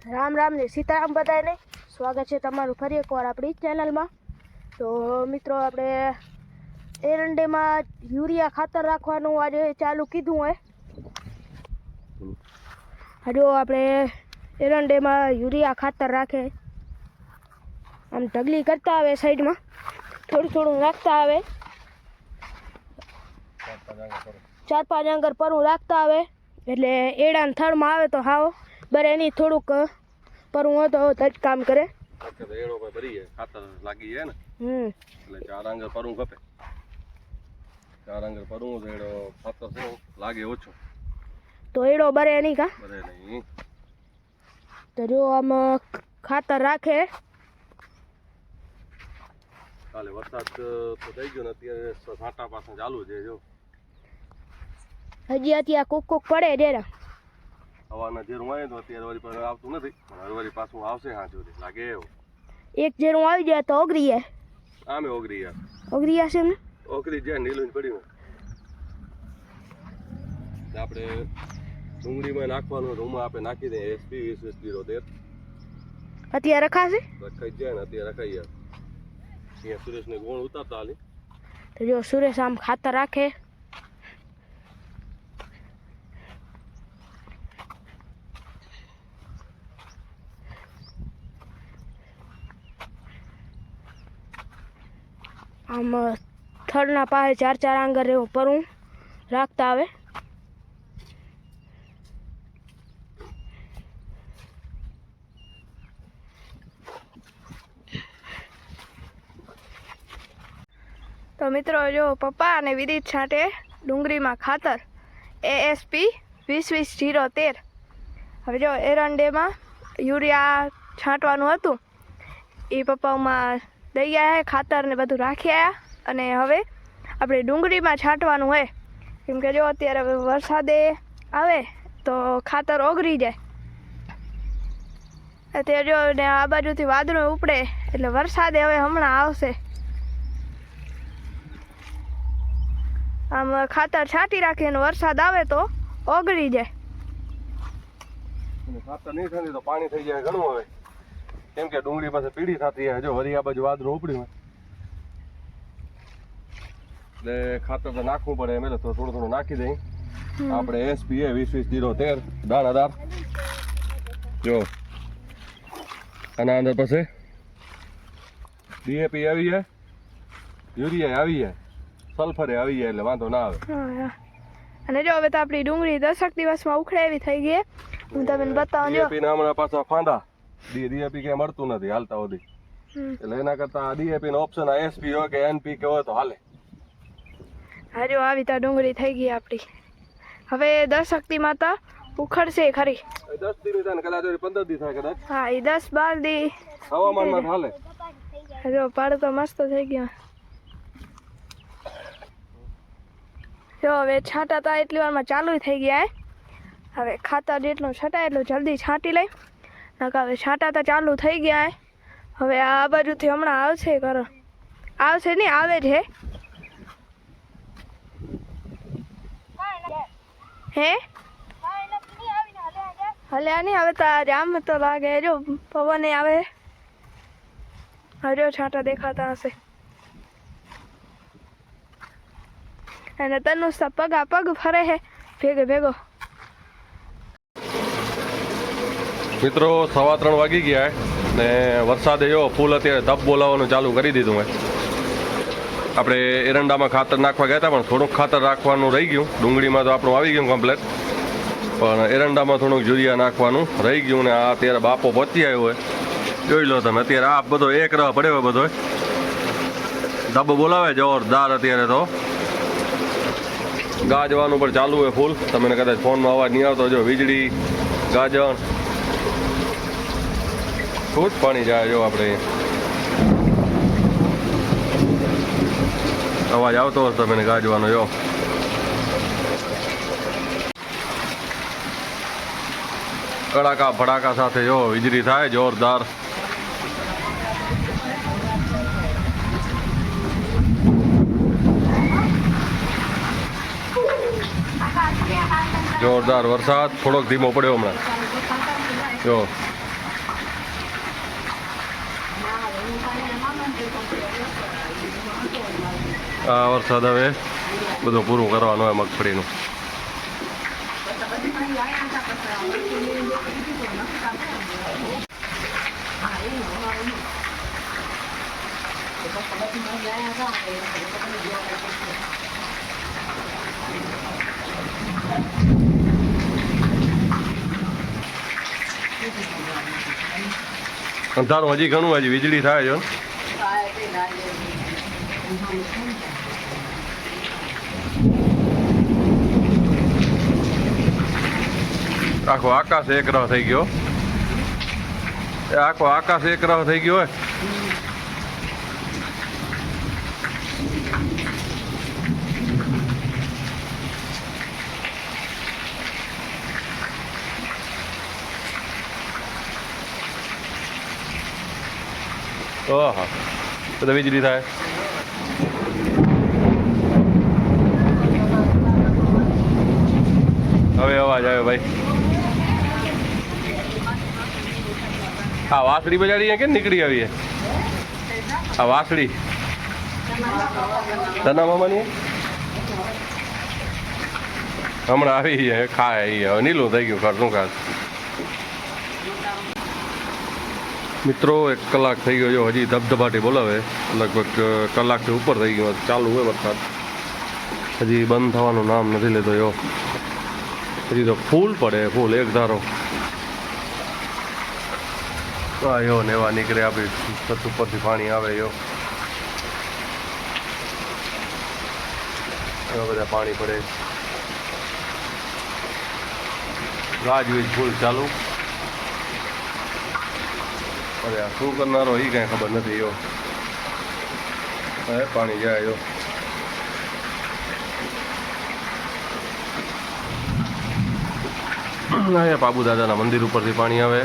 રામ રામ ને સીતારામ બધાને સ્વાગત છે તમારું ફરી એકવાર આપણી ચેનલમાં। તો મિત્રો આપણે એરંડેમાં યુરિયા ખાતર રાખવાનું આજે ચાલુ કીધું હોય। હજુ આપણે એરંડેમાં યુરિયા ખાતર રાખે આમ ઢગલી કરતા આવે, સાઈડમાં થોડું થોડું રાખતા આવે, 4-5 આંગર પરું રાખતા આવે એટલે એડાને થળમાં આવે તો હાવ બરે નહીં, થોડુંક પરું હોય તો જ કામ કરે। એડો ભરી જાય ખાતર લાગી જાય ને એટલે 4 આંગર પરું ખપે। 4 આંગર પરું તો એડો ખાતર છે લાગે ઓછો તો એડો બરે નહીં કા બરે નહીં। તો જો આમ ખાતર રાખે કાલે વરસાદ તો થઈ ગયો ને અત્યારે છાંટા પાછા ચાલુ છે। જો હજી અત્યારે કોક કોક પડે ડેરા હવાના જેરું આવે તો અત્યારે વળી પાછું આવતું નથી, પણ હવે વળી પાછું આવશે હાથ સુધી લાગે એવું। એક જેરું આવી જાય તો ઓગરી જાય, આમે ઓગરી યાર ઓગરી જશે ને ઓગરી જાય નીલું પડ્યું। આપણે ડુંગળીમાં નાખવાનું રૂમમાં આપણે નાખી દઈએ SP 20-20-13 અત્યારે રખાશે, રખાઈ જાય ને અત્યારે રખાઈ જાય। અહીંયા સુરેશને ગોળ ઉતારતા હાલી તો જો સુરેશ આમ ખાતર રાખે આમ થળના પાસે 4-4 આંગર એવું પરું રાખતા આવે। તો મિત્રો જો પપ્પા અને વિદિત છાંટે ડુંગળીમાં ખાતર ASP 20-20-13। હવે જો એરંડેમાં યુરિયા છાંટવાનું હતું એ પપ્પામાં દઈ આવ્યા, ખાતર ને બધું રાખી આવ્યા, અને હવે આપણે ડુંગળીમાં છાંટવાનું હોય કેમ કે જો અત્યારે વરસાદે આવે તો ખાતર ઓગરી જાય। અત્યારે જો ને આ બાજુથી વાદળું ઉપડે એટલે વરસાદે હવે હમણાં આવશે। આમ ખાતર છાંટી રાખીએ અને વરસાદ આવે તો ઓગળી જાય। ખાતર નહીં થાય તો પાણી થઈ જાય ઘણું હવે, કેમ કે ડુંગળી પાસે પીળી થતી હોય। જો વળી આ બાજુ વાદળું ઉપડ્યું હોય એટલે ખાતર તો નાખવું પડે, એમ એટલે થોડું થોડું નાખી દઈએ આપણે SP 20-20-13 દાણાદાર। જો આના અંદર પછી DAP આવી જાય, યુરિયા આવી જાય, સલ્ફરે આવી જાય એટલે વાંધો ના આવે। અને જો હવે તો આપણી ડુંગળી 10 દિવસમાં ઉખડે એવી થઈ ગઈ। હું તમને બતાવું જો DAP ના હમણાં પાછા ફાંદા DAP ક્યાંય મળતું નથી હાલતા સુધી, એટલે એના કરતા DAP નો ઓપ્શન SP હોય કે NPK હોય તો હાલે। હા જો આવી તો ડુંગળી થઈ ગઈ આપણી, હવે 10 માં તો ઉખડશે ખરી। 10 દી થાય ને કદાચ 15 દી થાય કદાચ, હા એ 10-12 દી હવામાનમાં હાલે। જો પાડ તો મસ્ત થઈ ગયા। જો હવે છાંટાતા એટલી વારમાં ચાલુ થઈ ગયા। હવે ખાતર જેટલું છટાય એટલું જલ્દી છાંટી લઈ, નકા હવે છાંટાતા ચાલુ થઈ ગયા। હવે આ બાજુથી હમણાં આવશે કરો, આવશે નહીં આવે છે હે હલ્યા નહીં હવે તો જામ તો લાગે। જો પવન આવે, હજો છાંટા દેખાતા હશે, અને તનુસ પગા પગ ફરે છે ભેગો ભેગો। મિત્રો 3:15 વાગી ગયા ને વરસાદે જો ફૂલ અત્યારે ધબ બોલાવવાનું ચાલુ કરી દીધું હોય। આપણે એરંડામાં ખાતર નાખવા ગયા હતા પણ થોડુંક ખાતર રાખવાનું રહી ગયું, ડુંગળીમાં તો આપણું આવી ગયું કમ્પ્લેટ, પણ એરંડામાં થોડુંક યુરિયા નાખવાનું રહી ગયું। ને આ અત્યારે બાપો પહોંચી આવ્યો હોય, જોઈ લો તમે અત્યારે આ બધો એક રહ પડ્યો હોય, બધો ધબ બોલાવે જોરદાર। અત્યારે તો ગાજવાનું પણ ચાલુ હોય ફૂલ, તમને કદાચ ફોનમાં અવાજ નહીં આવતો, જો વીજળી ગાજણ ખૂબ પાણી જાય। જો આપણે અવાજ આવતો હશે તમને ગાજવાનો, જો કડાકા ભડાકા સાથે જો વીજળી થાય જોરદાર। જોરદાર વરસાદ થોડોક ધીમો પડ્યો હમણાં, જો આ વરસાદ હવે બધું પૂરું કરવાનું હોય મગફળીનું. અંધારું હજી ઘણું, હજી વીજળી થાય છે. આખો આકાશ એક રહ થઈ ગયો. આખો આકાશ એક રહ થઈ ગયો હોય. ઓહા, બધા વીજળી થાય. હવે અવાજ આવે ભાઈ. આ વાસળી બજાડી કે નીકળી આવી? આ વાસળી તના મામાની હમણાં આવી છે, ખાય. હવે નીલું થઈ ગયું ઘરનું ઘાસ. મિત્રો 1 કલાક થઈ ગયો, જો હજી ધબધબાટી બોલાવે. લગભગ કલાકથી ઉપર થઈ ગયો, ચાલુ હોય વરસાદ. હજી બંધ થવાનું નામ નથી લેતો. યો હજી તો ફૂલ પડે, ફૂલ એક ધારો. યો ને એવા નીકળે, આપણી છત ઉપરથી પાણી આવે. યો એવા બધા પાણી પડે. ગાજવીજ ફૂલ ચાલુ. અરે આ શું કરનારો એ કાંઈ ખબર નથી. યો પાણી જાય. યો અહીંયા બાબુ દાદાના મંદિર ઉપરથી પાણી આવે.